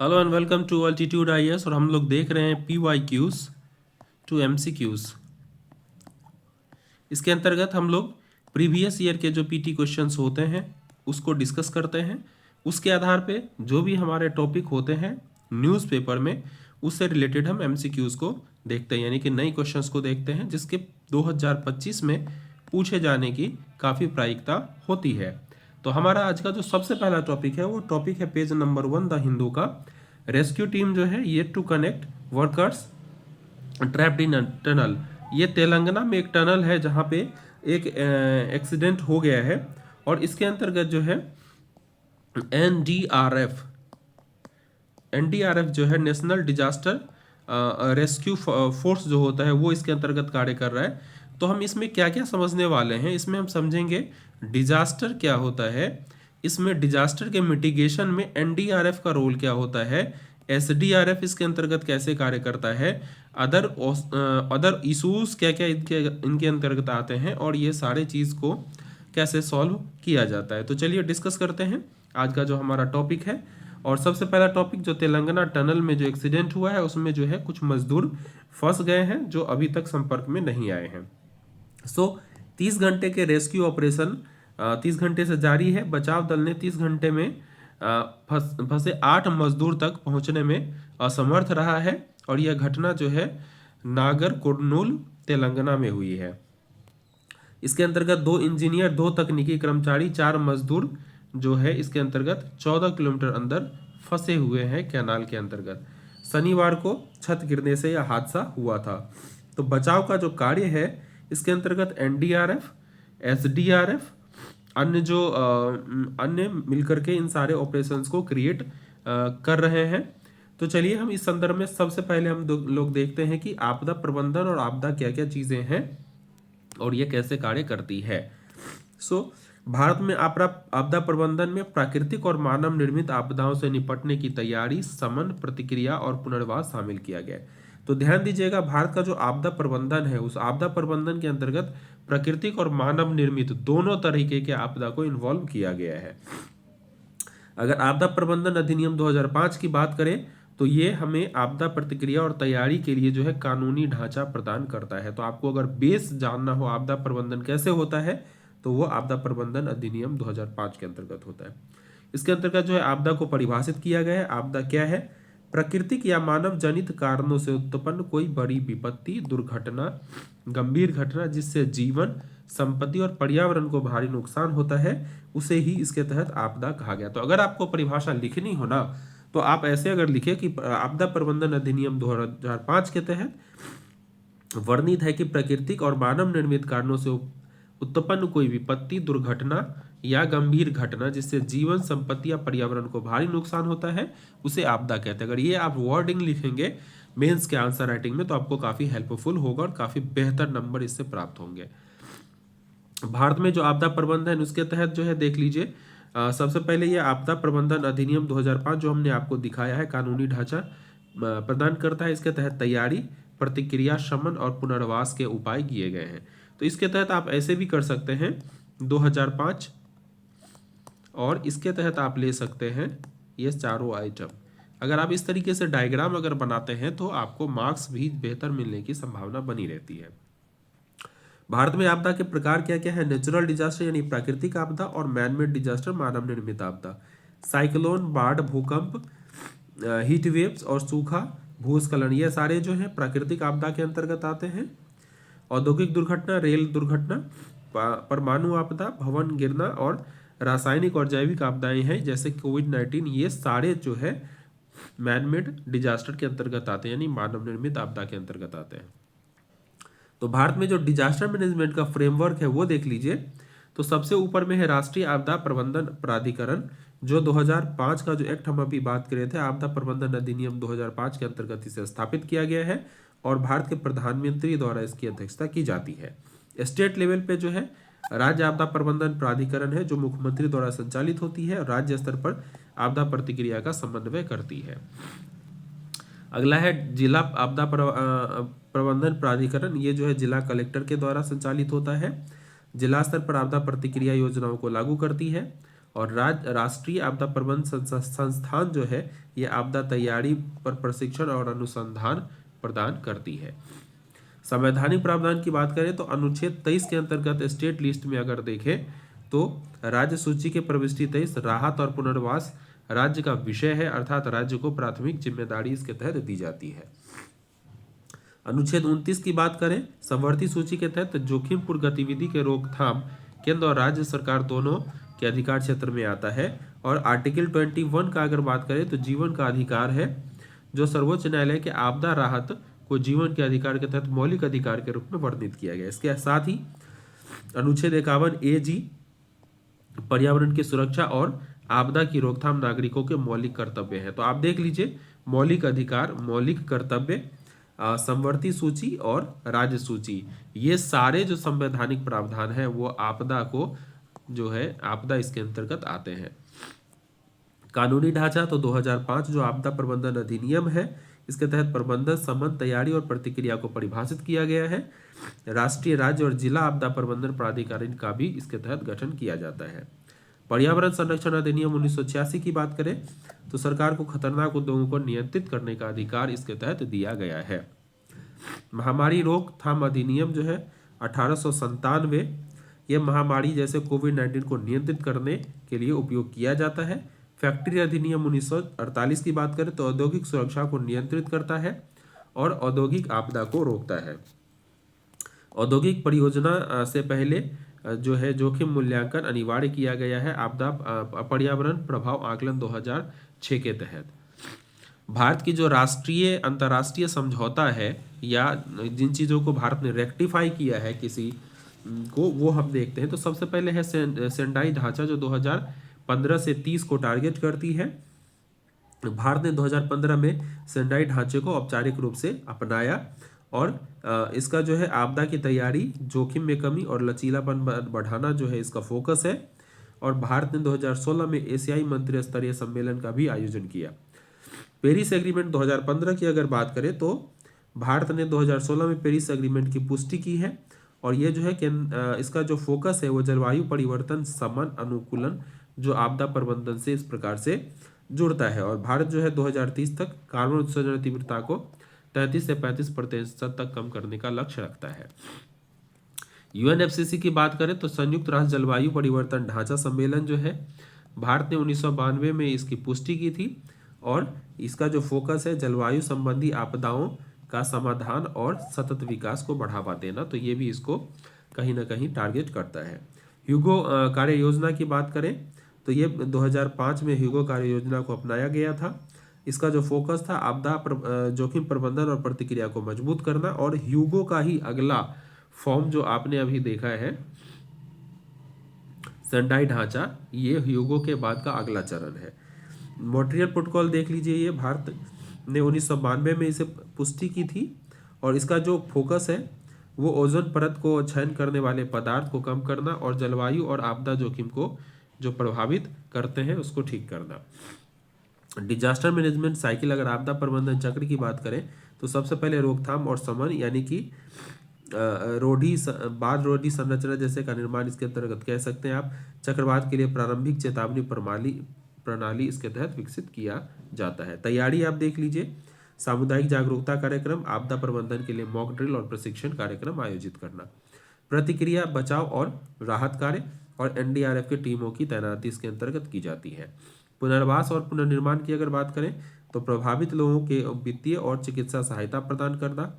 Hello and welcome to altitude IAS. और हम लोग देख रहे हैं PYQs टू MCQs। इसके अंतर्गत हम लोग प्रीवियस ईयर के जो पीटी क्वेश्चंस होते हैं उसको डिस्कस करते हैं। उसके आधार पे जो भी हमारे टॉपिक होते हैं न्यूज़पेपर में उससे रिलेटेड हम MCQs को देखते हैं, यानी कि नए क्वेश्चंस को देखते हैं जिसके 2025 में पूछे जाने की काफ़ी प्रायिकता होती है। तो हमारा आज का जो सबसे पहला टॉपिक है वो टॉपिक है पेज नंबर 1 द हिंदू का। रेस्क्यू टीम जो है ये to connect workers trapped in tunnel. ये तेलंगाना में एक टनल है जहाँ पे एक एक्सीडेंट हो गया है और इसके अंतर्गत जो है एनडीआरएफ जो है नेशनल डिजास्टर रेस्क्यू फोर्स जो होता है वो इसके अंतर्गत कार्य कर रहा है। तो हम इसमें क्या क्या समझने वाले हैं, इसमें हम समझेंगे डिजास्टर क्या होता है, इसमें डिजास्टर के मिटिगेशन में एनडीआरएफ का रोल क्या होता है, एसडीआरएफ इसके अंतर्गत कैसे कार्य करता है, अदर इश्यूज क्या क्या इनके अंतर्गत आते हैं और ये सारे चीज़ को कैसे सॉल्व किया जाता है। तो चलिए डिस्कस करते हैं आज का जो हमारा टॉपिक है। और सबसे पहला टॉपिक जो तेलंगाना टनल में जो एक्सीडेंट हुआ है उसमें जो है कुछ मजदूर फंस गए हैं जो अभी तक संपर्क में नहीं आए हैं। 30 घंटे के रेस्क्यू ऑपरेशन 30 घंटे से जारी है। बचाव दल ने 30 घंटे में फंसे 8 मजदूर तक पहुंचने में असमर्थ रहा है और यह घटना जो है नागर कुर्नूल तेलंगाना में हुई है। इसके अंतर्गत 2 इंजीनियर, 2 तकनीकी कर्मचारी, 4 मजदूर जो है इसके अंतर्गत 14 किलोमीटर अंदर फंसे हुए हैं कैनाल के अंतर्गत। शनिवार को छत गिरने से यह हादसा हुआ था। तो बचाव का जो कार्य है इसके अंतर्गत एनडीआरएफ, एसडीआरएफ, अन्य मिलकर के इन सारे ऑपरेशंस को क्रिएट कर रहे हैं। तो चलिए हम इस संदर्भ में सबसे पहले हम लोग देखते हैं कि आपदा प्रबंधन और आपदा क्या क्या चीजें हैं और ये कैसे कार्य करती है। भारत में आपदा प्रबंधन में प्राकृतिक और मानव निर्मित आपदाओं से निपटने की तैयारी, समन, प्रतिक्रिया और पुनर्वास शामिल किया गया है। तो ध्यान दीजिएगा, भारत का जो आपदा प्रबंधन है उस आपदा प्रबंधन के अंतर्गत प्राकृतिक और मानव निर्मित दोनों तरीके के आपदा को इन्वॉल्व किया गया है। अगर आपदा प्रबंधन अधिनियम 2005 की बात करें तो ये हमें आपदा प्रतिक्रिया और तैयारी के लिए जो है कानूनी ढांचा प्रदान करता है। तो आपको अगर बेस जानना हो आपदा प्रबंधन कैसे होता है तो वो आपदा प्रबंधन अधिनियम 2005 के अंतर्गत होता है। इसके अंतर्गत जो है आपदा को परिभाषित किया गया है। आपदा क्या है? प्राकृतिक या मानव जनित कारणों से उत्पन्न कोई बड़ी विपत्ति, दुर्घटना, गंभीर घटना जिससे जीवन, संपत्ति और पर्यावरण को भारी नुकसान होता है, उसे ही इसके तहत आपदा कहा गया। तो अगर आपको परिभाषा लिखनी हो ना तो आप ऐसे अगर लिखे कि आपदा प्रबंधन अधिनियम 2005 के तहत वर्णित है कि प्राकृतिक और मानव निर्मित कारणों से उत्पन्न कोई विपत्ति, दुर्घटना या गंभीर घटना जिससे जीवन, संपत्ति या पर्यावरण को भारी नुकसान होता है उसे आपदा कहते हैं। अगर ये आप वर्डिंग लिखेंगे मेंस के आंसर राइटिंग में तो आपको काफी हेल्पफुल होगा और काफी बेहतर नंबर इससे प्राप्त होंगे। भारत में जो आपदा प्रबंधन उसके तहत जो है देख लीजिए, सबसे पहले ये आपदा प्रबंधन अधिनियम 2005 जो हमने आपको दिखाया है कानूनी ढांचा प्रदान करता है। इसके तहत तैयारी, प्रतिक्रिया, शमन और पुनर्वास के उपाय किए गए हैं। तो इसके तहत आप ऐसे भी कर सकते हैं 2005 और इसके तहत आप ले सकते हैं ये चारों आइटम। अगर आप इस तरीके से डायग्राम अगर बनाते हैं तो आपको मार्क्स भी बेहतर मिलने की संभावना बनी रहती है। भारत में आपदा के प्रकार क्या क्या है? नेचुरल डिजास्टर यानी प्राकृतिक आपदा और मैनमेड डिजास्टर मानव निर्मित आपदा। साइक्लोन, बाढ़, भूकंप, हीट वेव्स और सूखा, भूस्खलन ये सारे जो है प्राकृतिक आपदा के अंतर्गत आते हैं। औद्योगिक दुर्घटना, रेल दुर्घटना, परमाणु आपदा, भवन गिरना और रासायनिक और जैविक आपदाएं हैं जैसे कोविड-19, ये सारे जो है मैनमेड डिजास्टर के अंतर्गत आते हैं यानी मानव निर्मित आपदा के अंतर्गत आते हैं। तो भारत में जो डिजास्टर मैनेजमेंट का फ्रेमवर्क है वो देख लीजिए। तो सबसे ऊपर में है राष्ट्रीय आपदा प्रबंधन प्राधिकरण जो 2005 का जो एक्ट हम अभी बात कर रहे थे आपदा प्रबंधन अधिनियम 2005 के अंतर्गत इसे स्थापित किया गया है और भारत के प्रधानमंत्री द्वारा इसकी अध्यक्षता की जाती है। स्टेट लेवल पे जो है राज्य आपदा प्रबंधन प्राधिकरण है जो मुख्यमंत्री द्वारा संचालित होती है और राज्य स्तर पर आपदा प्रतिक्रिया का समन्वय करती है। अगला है जिला आपदा प्रबंधन प्राधिकरण, ये जो है जिला कलेक्टर के द्वारा संचालित होता है। जिला स्तर पर आपदा प्रतिक्रिया योजनाओं को लागू करती है और राष्ट्रीय आपदा प्रबंधन संस्थान जो है ये आपदा तैयारी पर प्रशिक्षण और अनुसंधान प्रदान करती है। संवैधानिक प्रावधान की बात करें तो अनुच्छेद 23 के अंतर्गत स्टेट लिस्ट में अगर देखें तो राज्य सूची के प्रविष्टि 23 राहत और पुनर्वास राज्य का विषय है, अर्थात राज्य को प्राथमिक जिम्मेदारी इसके तहत दी जाती है। अनुच्छेद 29 की बात करें, समवर्ती सूची के तहत जोखिमपूर्ण गतिविधि के रोकथाम केंद्र और राज्य सरकार दोनों के अधिकार क्षेत्र में आता है। और आर्टिकल 21 का अगर बात करें तो जीवन का अधिकार है, जो सर्वोच्च न्यायालय के आपदा राहत को जीवन के अधिकार के तहत मौलिक अधिकार के रूप में वर्णित किया गया। इसके साथ ही अनुच्छेद 51A(g) पर्यावरण की सुरक्षा और आपदा की रोकथाम नागरिकों के मौलिक कर्तव्य है। तो आप देख लीजिए, मौलिक अधिकार, मौलिक कर्तव्य, समवर्ती सूची और राज्य सूची, ये सारे जो संवैधानिक प्रावधान है वो आपदा को जो है आपदा इसके अंतर्गत आते हैं। कानूनी ढांचा तो 2005 जो आपदा प्रबंधन अधिनियम है, इसके तहत प्रबंधन संबंध तैयारी और प्रतिक्रिया को परिभाषित किया गया है। राष्ट्रीय, राज्य और जिला आपदा प्रबंधन प्राधिकरण का भी इसके तहत गठन किया जाता है। पर्यावरण संरक्षण अधिनियम 1986 की बात करें तो सरकार को खतरनाक उद्योगों को नियंत्रित करने का अधिकार इसके तहत दिया गया है। महामारी रोकथाम अधिनियम जो है 1897, यह महामारी जैसे कोविड-19 को नियंत्रित करने के लिए उपयोग किया जाता है। फैक्ट्री अधिनियम 1948 की बात करें तो औद्योगिक सुरक्षा को नियंत्रित करता है और औद्योगिक आपदा को रोकता है। औद्योगिक परियोजना से पहले जो है जोखिम मूल्यांकन अनिवार्य किया गया है आपदा पर्यावरण प्रभाव आकलन 2006 के तहत। भारत की जो राष्ट्रीय अंतर्राष्ट्रीय समझौता है या जिन चीज़ों को भारत ने रेक्टिफाई किया है किसी को, वो हम देखते हैं। तो सबसे पहले है सेंडाई ढांचा जो 2015 से 30 को टारगेट करती है। भारत ने 2015 में सेंडाई ढांचे को औपचारिक रूप से अपनाया और इसका जो है आपदा की तैयारी, जोखिम में कमी और लचीलापन बढ़ाना जो है इसका फोकस है। और भारत ने 2016 में एशियाई मंत्री स्तरीय सम्मेलन का भी आयोजन किया। पेरिस एग्रीमेंट 2015 की अगर बात करें तो भारत ने 2016 में पेरिस एग्रीमेंट की पुष्टि की है और ये जो है कि इसका जो फोकस है वो जलवायु परिवर्तन समन अनुकूलन जो आपदा प्रबंधन से इस प्रकार से जुड़ता है। और भारत जो है 2030 तक कार्बन उत्सर्जन तीव्रता को 33 से 35% तक कम करने का लक्ष्य रखता है। UNFCCC की बात करें तो संयुक्त राष्ट्र जलवायु परिवर्तन ढांचा सम्मेलन जो है भारत ने 1992 में इसकी पुष्टि की थी और इसका जो फोकस है जलवायु संबंधी आपदाओं का समाधान और सतत विकास को बढ़ावा देना, तो ये भी इसको कहीं ना कहीं टारगेट करता है। ह्यूगो कार्य योजना की बात करें तो ये 2005 में ह्यूगो कार्य योजना को अपनाया गया था। इसका जो फोकस था आपदा जोखिम प्रबंधन और प्रतिक्रिया को मजबूत करना। और ह्यूगो का ही अगला फॉर्म जो आपने अभी देखा है सेंडाई ढांचा, ये ह्यूगो के बाद का अगला चरण है। मॉन्ट्रियल प्रोटोकॉल देख लीजिए, ये भारत ने 1992 में इसे पुष्टि की थी और इसका जो फोकस है वो ओजोन परत को क्षय करने वाले पदार्थ को कम करना और जलवायु और आपदा जोखिम को जो प्रभावित करते हैं उसको ठीक करना। डिजास्टर मैनेजमेंट साइकिल, अगर आपदा प्रबंधन चक्र की बात करें तो सबसे पहले रोकथाम और समन यानी कि बाद रोधी संरचना जैसे का निर्माण इसके अंतर्गत कह सकते हैं आप। चक्रवात के लिए प्रारंभिक चेतावनी प्रणाली इसके तहत विकसित किया जाता है। तैयारी आप देख लीजिए, सामुदायिक जागरूकता कार्यक्रम, आपदा प्रबंधन के लिए मॉक ड्रिल और प्रशिक्षण कार्यक्रम आयोजित करना। प्रतिक्रिया, बचाव और राहत कार्य और NDRF की टीमों की तैनाती इसके अंतर्गत की जाती है। पुनर्वास और पुनर्निर्माण की अगर बात करें तो प्रभावित लोगों के वित्तीय और चिकित्सा सहायता प्रदान करना,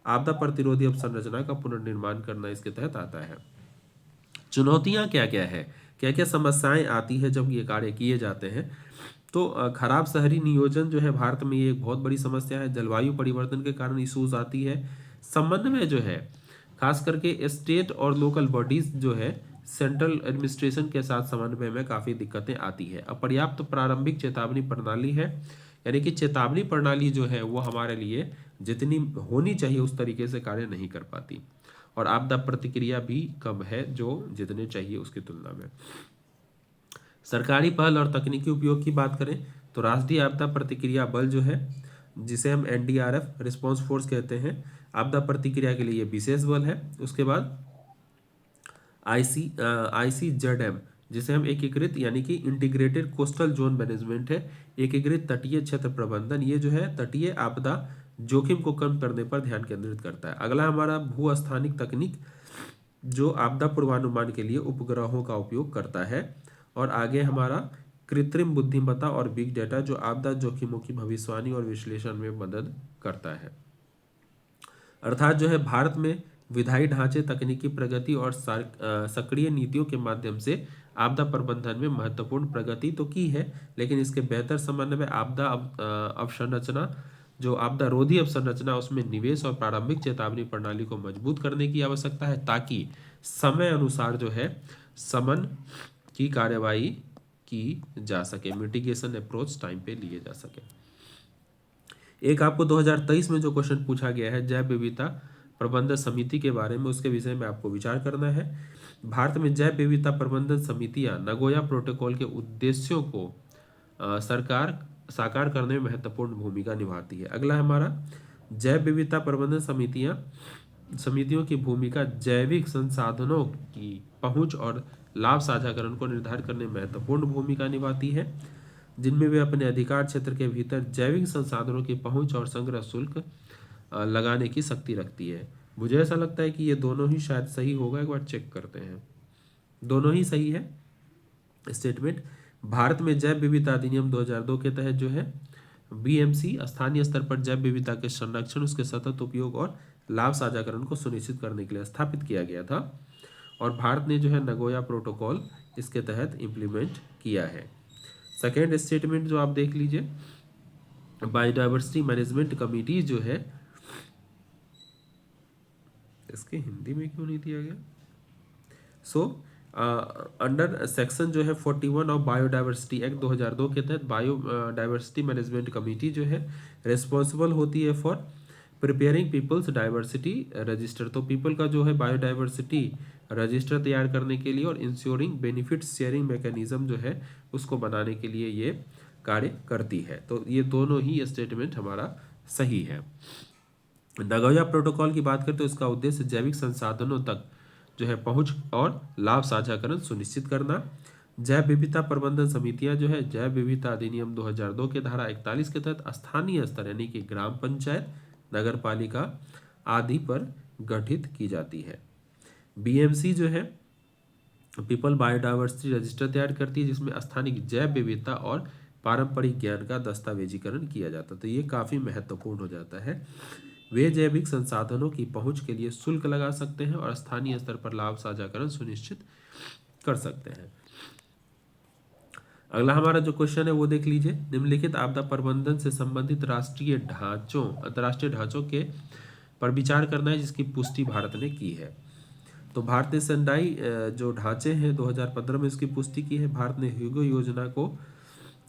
आपदा प्रतिरोधी अवसंरचना का पुनर्निर्माण करना इसके तहत आता है। चुनौतियां क्या क्या है, क्या क्या समस्याएं आती है जब ये कार्य किए जाते हैं? तो खराब शहरी नियोजन जो है भारत में ये एक बहुत बड़ी समस्या है। जलवायु परिवर्तन के कारण इशूज आती है। समन्वय जो है खास करके स्टेट और लोकल बॉडीज जो है सेंट्रल एडमिनिस्ट्रेशन के साथ समन्वय में काफ़ी दिक्कतें आती है। अपर्याप्त प्रारंभिक चेतावनी प्रणाली है, यानी कि चेतावनी प्रणाली जो है वो हमारे लिए जितनी होनी चाहिए उस तरीके से कार्य नहीं कर पाती। और आपदा प्रतिक्रिया भी कम है जो जितने चाहिए उसकी तुलना में। सरकारी पहल और तकनीकी उपयोग की बात करें तो राष्ट्रीय आपदा प्रतिक्रिया बल जो है जिसे हम NDRF रिस्पॉन्स फोर्स कहते हैं, आपदा प्रतिक्रिया के लिए विशेष बल है। उसके बाद ICZM जिसे हम एकीकृत यानी कि इंटीग्रेटेड कोस्टल जोन मैनेजमेंट है, एकीकृत तटीय क्षेत्र प्रबंधन, ये जो है तटीय आपदा जोखिम को कम करने पर ध्यान केंद्रित करता है। अगला हमारा भू स्थानिक तकनीक, जो आपदा पूर्वानुमान के लिए उपग्रहों का उपयोग करता है। और आगे हमारा कृत्रिम बुद्धिमत्ता और बिग डेटा, जो आपदा जोखिमों की भविष्यवाणी और विश्लेषण में मदद करता है। अर्थात जो है भारत में विधायी ढांचे, तकनीकी प्रगति और सक्रिय नीतियों के माध्यम से आपदा प्रबंधन में महत्वपूर्ण प्रगति तो की है, लेकिन इसके बेहतर समन्वय, आपदा अवसंरचना, जो आपदा रोधी अवसंरचना, उसमें निवेश और प्रारंभिक चेतावनी प्रणाली को मजबूत करने की आवश्यकता है, ताकि समय अनुसार जो है समन की कार्यवाही की जा सके, मिटिगेशन अप्रोच टाइम पे लिए जा सके। एक आपको 2023 में जो क्वेश्चन पूछा गया है जैव विविधता प्रबंधन समिति के बारे में, उसके विषय में आपको विचार करना है। भारत में जैव विविधता प्रबंधन समितियां नगोया प्रोटोकॉल के उद्देश्यों को सरकार साकार करने में महत्वपूर्ण भूमिका निभाती है। अगला हमारा जैव विविधता प्रबंधन समितियों की भूमिका जैविक संसाधनों की पहुंच और लाभ साझाकरण को निर्धारित करने में महत्वपूर्ण भूमिका निभाती है, जिनमें वे अपने अधिकार क्षेत्र के भीतर जैविक संसाधनों की पहुंच और संग्रह शुल्क लगाने की शक्ति रखती है। मुझे ऐसा लगता है कि ये दोनों ही शायद सही होगा, एक बार चेक करते हैं। दोनों ही सही है स्टेटमेंट। भारत में जैव विविधता अधिनियम 2002 के तहत जो है बीएमसी स्थानीय स्तर पर जैव विविधता के संरक्षण, उसके सतत उपयोग और लाभ साझाकरण को सुनिश्चित करने के लिए स्थापित किया गया था, और भारत ने जो है नगोया प्रोटोकॉल इसके तहत इम्प्लीमेंट किया है। सेकेंड स्टेटमेंट जो आप देख लीजिए, बायोडाइवर्सिटी मैनेजमेंट कमिटी जो है, इसके हिंदी में क्यों नहीं दिया गया, अंडर सेक्शन जो है 41 ऑफ बायोडाइवर्सिटी एक्ट 2002 के तहत बायोडाइवर्सिटी मैनेजमेंट कमेटी जो है रिस्पॉन्सिबल होती है for preparing people's diversity register. तो पीपल का जो है बायोडाइवर्सिटी रजिस्टर तैयार करने के लिए और इंश्योरिंग बेनिफिट शेयरिंग मैकेनिज्म जो है उसको बनाने के लिए ये कार्य करती है। तो ये दोनों ही स्टेटमेंट हमारा सही है। नगोया प्रोटोकॉल की बात करें तो इसका उद्देश्य जैविक संसाधनों तक जो है पहुंच और लाभ साझाकरण सुनिश्चित करना। जैव विविधता प्रबंधन समितियां जो है जैव विविधता अधिनियम 2002 के धारा 41 के तहत स्थानीय स्तर यानी कि ग्राम पंचायत, नगर पालिका आदि पर गठित की जाती है। बीएमसी जो है पीपल बायोडाइवर्सिटी रजिस्टर तैयार करती है, जिसमें स्थानीय जैव विविधता और पारंपरिक ज्ञान का दस्तावेजीकरण किया जाता है। तो ये काफ़ी महत्वपूर्ण हो जाता है। वे जैविक संसाधनों की पहुंच के लिए शुल्क लगा सकते हैं और स्थानीय स्तर पर लाभ साझाकरण सुनिश्चित कर सकते हैं। अगला हमारा जो क्वेश्चन है वो देख लीजिए, निम्नलिखित आपदा प्रबंधन से संबंधित राष्ट्रीय ढांचों अंतर्राष्ट्रीय ढांचों के पर विचार करना है जिसकी पुष्टि भारत ने की है। तो भारत ने सेंडाई जो ढांचे हैं 2015 में इसकी पुष्टि की है। भारत ने ह्यूगो योजना को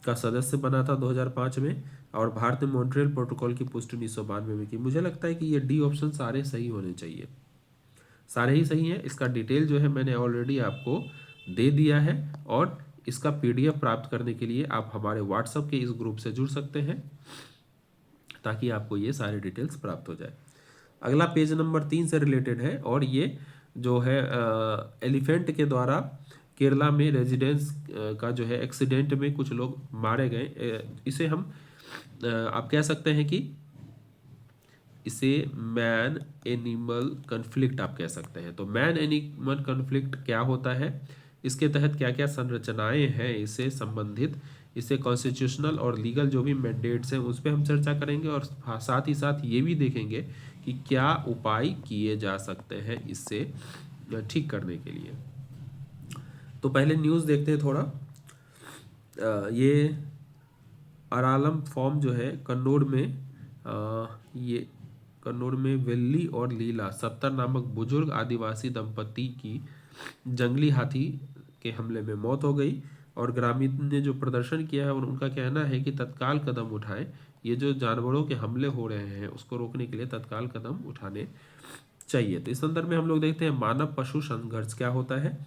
का सदस्य बना था 2005 में, और भारत ने मॉन्ट्रियल प्रोटोकॉल की पुष्टि 1992 में की। मुझे लगता है कि ये डी ऑप्शन सारे सही होने चाहिए, सारे ही सही हैं। इसका डिटेल जो है मैंने ऑलरेडी आपको दे दिया है, और इसका पीडीएफ प्राप्त करने के लिए आप हमारे व्हाट्सएप के इस ग्रुप से जुड़ सकते हैं ताकि आपको ये सारे डिटेल्स प्राप्त हो जाए। अगला पेज नंबर 3 से रिलेटेड है, और ये जो है एलिफेंट के द्वारा केरला में रेजिडेंस का जो है एक्सीडेंट में कुछ लोग मारे गए। इसे हम आप कह सकते हैं कि इसे मैन एनिमल कन्फ्लिक्ट आप कह सकते हैं। तो मैन एनिमल कन्फ्लिक्ट क्या होता है, इसके तहत क्या क्या संरचनाएं हैं इससे संबंधित, इससे कॉन्स्टिट्यूशनल और लीगल जो भी मैंडेट्स हैं उस पर हम चर्चा करेंगे, और साथ ही साथ ये भी देखेंगे कि क्या उपाय किए जा सकते हैं इससे ठीक करने के लिए। तो पहले न्यूज़ देखते हैं थोड़ा। ये अरालम फॉर्म जो है कन्नौर में वेल्ली और लीला 70 नामक बुजुर्ग आदिवासी दंपति की जंगली हाथी के हमले में मौत हो गई, और ग्रामीण ने जो प्रदर्शन किया है और उनका कहना है कि तत्काल कदम उठाएं, ये जो जानवरों के हमले हो रहे हैं उसको रोकने के लिए तत्काल कदम उठाने चाहिए। तो इस संदर्भ में हम लोग देखते हैं मानव पशु संघर्ष क्या होता है।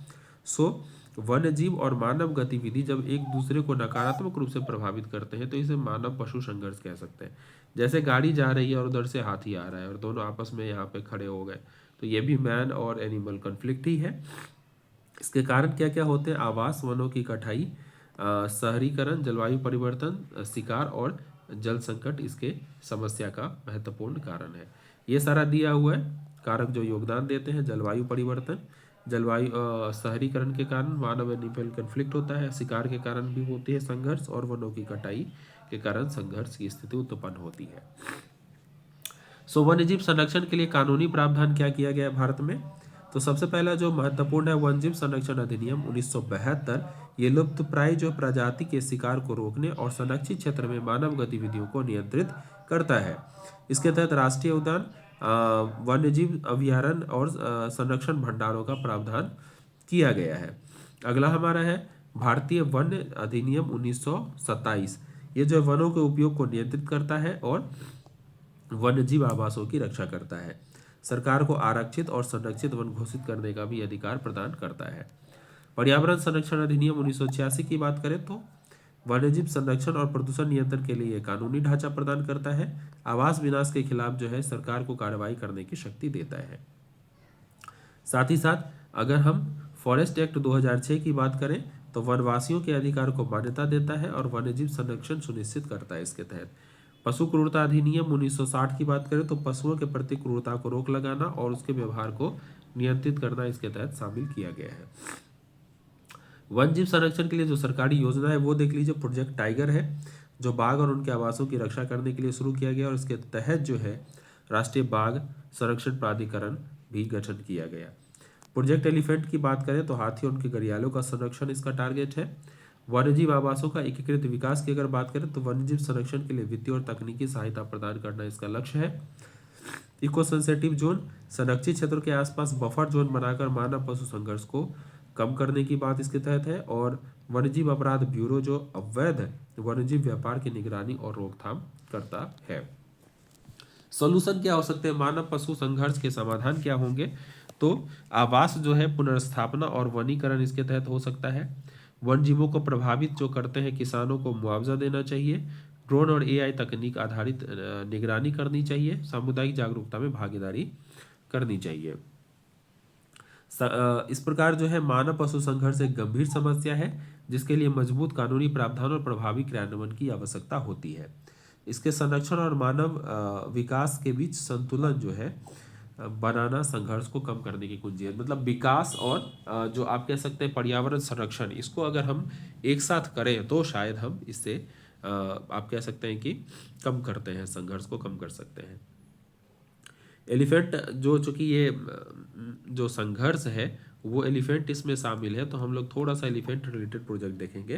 वन्य जीव और मानव गतिविधि जब एक दूसरे को नकारात्मक रूप से प्रभावित करते हैं तो इसे मानव पशु संघर्ष कह सकते हैं। जैसे गाड़ी जा रही है और उधर से हाथी आ रहा है और दोनों आपस में यहाँ पे खड़े हो गए, तो ये भी मैन और एनिमल कन्फ्लिक्ट ही है। इसके कारण क्या क्या होते हैं? आवास, वनों की कटाई, शहरीकरण, जलवायु परिवर्तन, शिकार और जल संकट इसके समस्या का महत्वपूर्ण कारण है। ये सारा दिया हुआ है कारक जो योगदान देते हैं। जलवायु परिवर्तन, शहरीकरण के कारण मानव एनिमल कन्फ्लिक्ट होता है, शिकार के कारण भी होती है संघर्ष, और वनों की कटाई के कारण संघर्ष की स्थिति उत्पन्न होती है। वन्यजीव संरक्षण के लिए कानूनी प्रावधान क्या किया गया है भारत में? तो सबसे पहला जो महत्वपूर्ण है वन्यजीव संरक्षण अधिनियम 1972। ये लुप्त प्राय जो प्रजाति के शिकार को रोकने और संरक्षित क्षेत्र में मानव गतिविधियों को नियंत्रित करता है। इसके तहत राष्ट्रीय उद्यान, वन्यजीव अभयारण्य और संरक्षण भंडारों का प्रावधान किया गया है। अगला हमारा है भारतीय वन अधिनियम 1927। ये जो वनों के उपयोग को नियंत्रित करता है और वन्यजीव आवासों की रक्षा करता है। सरकार को आरक्षित और संरक्षित वन घोषित करने का भी अधिकार प्रदान करता है। पर्यावरण संरक्षण अधिनियम 1986 की बात करें तो वन्यजीव संरक्षण और प्रदूषण नियंत्रण के लिए कानूनी ढांचा प्रदान करता है। आवास विनाश के खिलाफ जो है सरकार को कार्रवाई करने की शक्ति देता है। साथ ही साथ अगर हम फॉरेस्ट एक्ट 2006 की बात करें तो वनवासियों के अधिकार को मान्यता देता है और वन्यजीव संरक्षण सुनिश्चित करता है। इसके तहत पशु क्रूरता अधिनियम 1960 की बात करें तो पशुओं के प्रति क्रूरता को रोक लगाना और उसके व्यवहार को नियंत्रित करना इसके तहत शामिल किया गया है। वन जीव संरक्षण के लिए जो सरकारी योजना है वो देख लीजिए, प्रोजेक्ट टाइगर है जो बाघ और उनके आवासों की रक्षा करने के लिए शुरू किया गया और इसके तहत जो है राष्ट्रीय बाघ संरक्षण प्राधिकरण भी गठन किया गया। प्रोजेक्ट एलिफेंट की बात करें तो हाथी और उनके घड़ियालों का संरक्षण इसका टारगेट है। वन्यजीव आवासों का एकीकृत विकास की अगर बात करें तो वन्यजीव संरक्षण के लिए वित्तीय और तकनीकी सहायता प्रदान करना इसका लक्ष्य है। इको सेंसिटिव जोन, संरक्षित क्षेत्रों के आसपास बफर जोन बनाकर मानव पशु संघर्ष को कम करने की बात इसके तहत है। और वन्यजीव अपराध ब्यूरो जो अवैध वन्यजीव व्यापार की निगरानी और रोकथाम करता है। सोल्यूशन क्या हो सकते हैं? मानव पशु संघर्ष के समाधान क्या होंगे? तो आवास जो है पुनर्स्थापना और वनीकरण इसके तहत हो सकता है। वन जीवों को प्रभावित जो करते हैं किसानों को मुआवजा देना चाहिए। ड्रोन और एआई तकनीक आधारित निगरानी करनी चाहिए। सामुदायिक जागरूकता में भागीदारी करनी चाहिए। इस प्रकार जो है मानव पशु संघर्ष एक गंभीर समस्या है जिसके लिए मजबूत कानूनी प्रावधान और प्रभावी क्रियान्वयन की आवश्यकता होती है। इसके संरक्षण और मानव विकास के बीच संतुलन जो है बनाना संघर्ष को कम करने की कुंजी है। मतलब विकास और जो आप कह सकते हैं पर्यावरण संरक्षण, इसको अगर हम एक साथ करें तो शायद हम इससे आप कह सकते हैं कि कम करते हैं, संघर्ष को कम कर सकते हैं। एलिफेंट जो चूंकि ये जो संघर्ष है वो एलिफेंट इसमें शामिल है, तो हम लोग थोड़ा सा एलिफेंट रिलेटेड प्रोजेक्ट देखेंगे।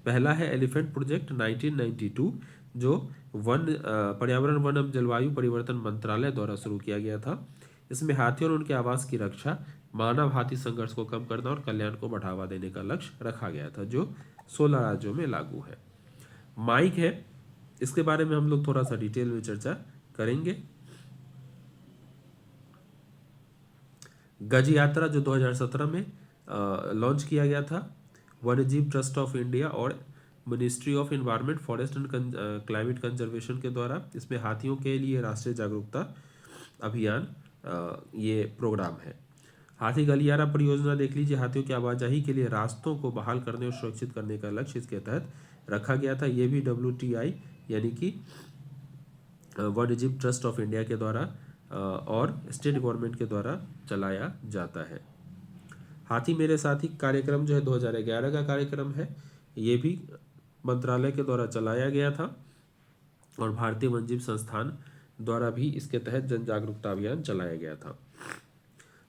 पहला है एलिफेंट प्रोजेक्ट 1992 जो पर्यावरण वन एवं जलवायु परिवर्तन मंत्रालय द्वारा शुरू किया गया था। इसमें हाथियों और उनके आवास की रक्षा, मानव हाथी संघर्ष को कम करना और कल्याण को बढ़ावा देने का लक्ष्य रखा गया था जो 16 राज्यों में लागू है। माइक है, इसके बारे में हम लोग थोड़ा सा डिटेल में चर्चा करेंगे। गज यात्रा जो 2017 में लॉन्च किया गया था वन्यजीव ट्रस्ट ऑफ इंडिया और ministry of environment forest and climate conservation के द्वारा। इसमें हाथियों के लिए राष्ट्रीय जागरूकता अभियान ये प्रोग्राम है। हाथी गलियारा परियोजना देख लीजिए, हाथियों की आवाजाही के लिए रास्तों को बहाल करने और सुरक्षित करने का लक्ष्य इसके तहत रखा गया था। ये भी WTI यानी कि वन्यजीव ट्रस्ट ऑफ इंडिया के द्वारा और स्टेट गवर्नमेंट के द्वारा चलाया जाता है। हाथी मेरे साथी कार्यक्रम जो है 2011 का कार्यक्रम है, ये भी मंत्रालय के द्वारा चलाया गया था और भारतीय वन्यजीव संस्थान द्वारा भी इसके तहत जन जागरूकता अभियान चलाया गया था।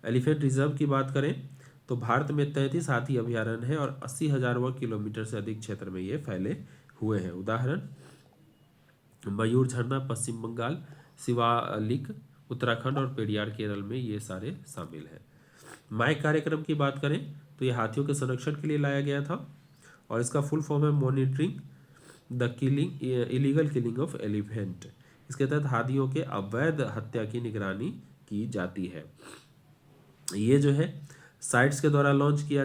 एलिफेंट रिजर्व की बात करें तो भारत में 33 हाथी अभयारण्य है और 80,000 वर्ग किलोमीटर से अधिक क्षेत्र में ये फैले हुए हैं। उदाहरण मयूर झरना पश्चिम बंगाल, शिवालिक उत्तराखंड और पेरियार केरल में ये सारे शामिल हैं। माइक कार्यक्रम की बात करें तो ये हाथियों के संरक्षण के लिए लाया गया था और इसका फुल फॉर्म है monitoring the illegal killing of elephant. इसके तहत हाथियों के अवैध हत्या की निगरानी की जाती है। ये जो है साइट्स के द्वारा लॉन्च किया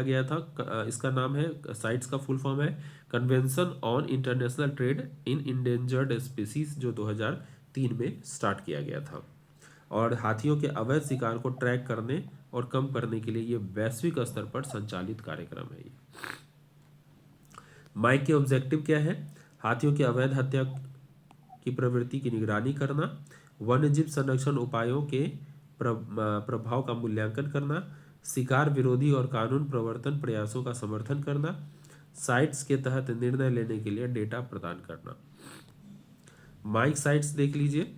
गया था। इसका नाम है, साइट्स का फुल फॉर्म है convention on international trade in endangered species जो 2003 में स्टार्ट किया गया था और हाथियों के अवैध शिकार को ट्रैक करने और कम करने के लिए ये वैश्विक स्तर पर संचालित कार्यक्रम है। ये माइक के ऑब्जेक्टिव क्या है? हाथियों की अवैध हत्या की प्रवृत्ति की निगरानी करना, वन्यजीव संरक्षण उपायों के प्रभाव का मूल्यांकन करना, शिकार विरोधी और कानून प्रवर्तन प्रयासों का समर्थन करना, साइट्स के तहत निर्णय लेने के लिए डेटा प्रदान करना। माइक साइट्स देख लीजिए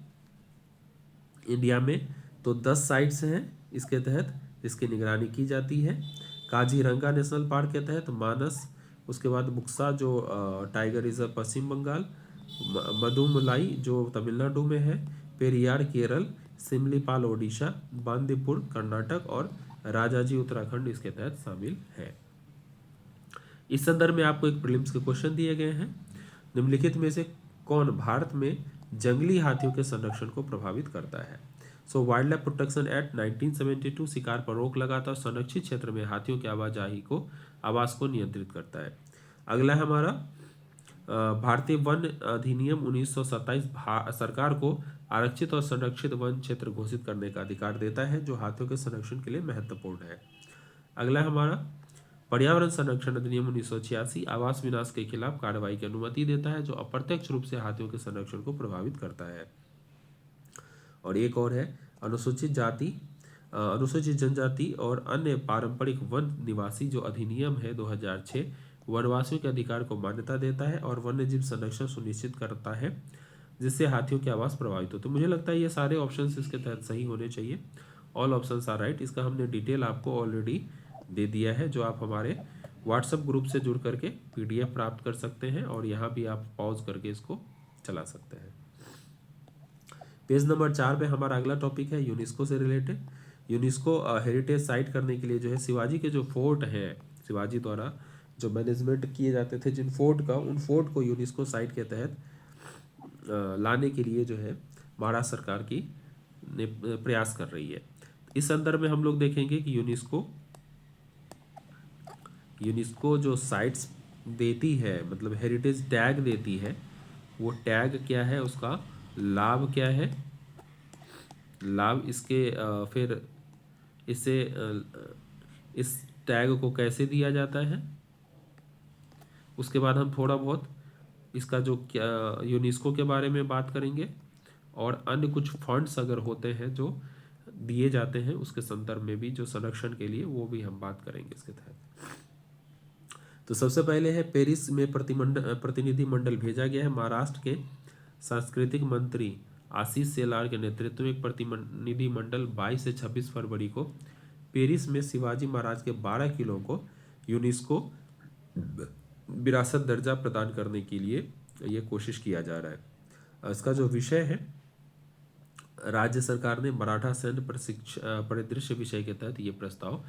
इंडिया में तो 10 साइट्स हैं इसके तहत, इसकी निगरानी की जाती है। काजीरंगा नेशनल पार्क के तहत मानस, उसके बाद बुक्सा जो टाइगर रिजर्व पश्चिम बंगाल, मदुमलाई जो तमिलनाडु में है, पेरियार केरल, सिमलीपाल ओडिशा, बांदीपुर कर्नाटक और राजाजी उत्तराखंड इसके तहत शामिल है। इस संदर्भ में आपको एक प्रीलिम्स के क्वेश्चन दिए गए हैं। निम्नलिखित में से कौन भारत में जंगली हाथियों के संरक्षण को प्रभावित करता है? सो वाइल्ड लाइफ प्रोटेक्शन एक्ट 1972 शिकार पर रोक लगाता है और संरक्षित क्षेत्र में हाथियों की आवास को नियंत्रित करता है। अगला है हमारा भारतीय वन अधिनियम 1927 सरकार को आरक्षित और संरक्षित वन क्षेत्र घोषित करने का अधिकार देता है जो हाथियों के संरक्षण के लिए महत्वपूर्ण है। अगला है हमारा पर्यावरण संरक्षण अधिनियम 1986 आवास विनाश के खिलाफ कार्रवाई की अनुमति देता है जो अप्रत्यक्ष रूप से हाथियों के संरक्षण को प्रभावित करता है। और एक और है अनुसूचित जनजाति और अन्य पारंपरिक वन निवासी जो अधिनियम है 2006 वनवासियों के अधिकार को मान्यता देता है और वन्यजीव संरक्षण सुनिश्चित करता है जिससे हाथियों के आवास प्रभावित होते। मुझे लगता है ये सारे ऑप्शंस इसके तहत सही होने चाहिए। All options are right. इसका हमने डिटेल आपको ऑलरेडी दे दिया है जो आप हमारे व्हाट्सएप ग्रुप से जुड़ करके PDF प्राप्त कर सकते हैं और यहाँ भी आप पॉज करके इसको चला सकते हैं। पेज नंबर 4 पे हमारा अगला टॉपिक है यूनेस्को से रिलेटेड। यूनेस्को हेरिटेज साइट करने के लिए जो है शिवाजी के जो फोर्ट हैं, शिवाजी द्वारा जो मैनेजमेंट किए जाते थे जिन फोर्ट का, उन फोर्ट को यूनेस्को साइट के तहत लाने के लिए जो है महाराष्ट्र सरकार की प्रयास कर रही है। इस संदर्भ में हम लोग देखेंगे कि यूनेस्को जो साइट्स देती है मतलब हेरिटेज टैग देती है, वो टैग क्या है, उसका लाभ क्या है, लाभ इसके फिर इसे इस टैग को कैसे दिया जाता है, उसके बाद हम थोड़ा बहुत इसका जो क्या यूनेस्को के बारे में बात करेंगे और अन्य कुछ फंड्स अगर होते हैं जो दिए जाते हैं उसके संदर्भ में भी जो संरक्षण के लिए, वो भी हम बात करेंगे इसके तहत। तो सबसे पहले है पेरिस में प्रतिनिधि मंडल भेजा गया है। महाराष्ट्र के सांस्कृतिक मंत्री आशीष शेलार के नेतृत्व में एक प्रतिनिधि मंडल 22 से 26 फरवरी को पेरिस में शिवाजी महाराज के 12 किलों को यूनेस्को विरासत दर्जा प्रदान करने के लिए ये कोशिश किया जा रहा है। इसका जो विषय है, राज्य सरकार ने मराठा सैन्य परिदृश्य विषय के तहत ये प्रस्ताव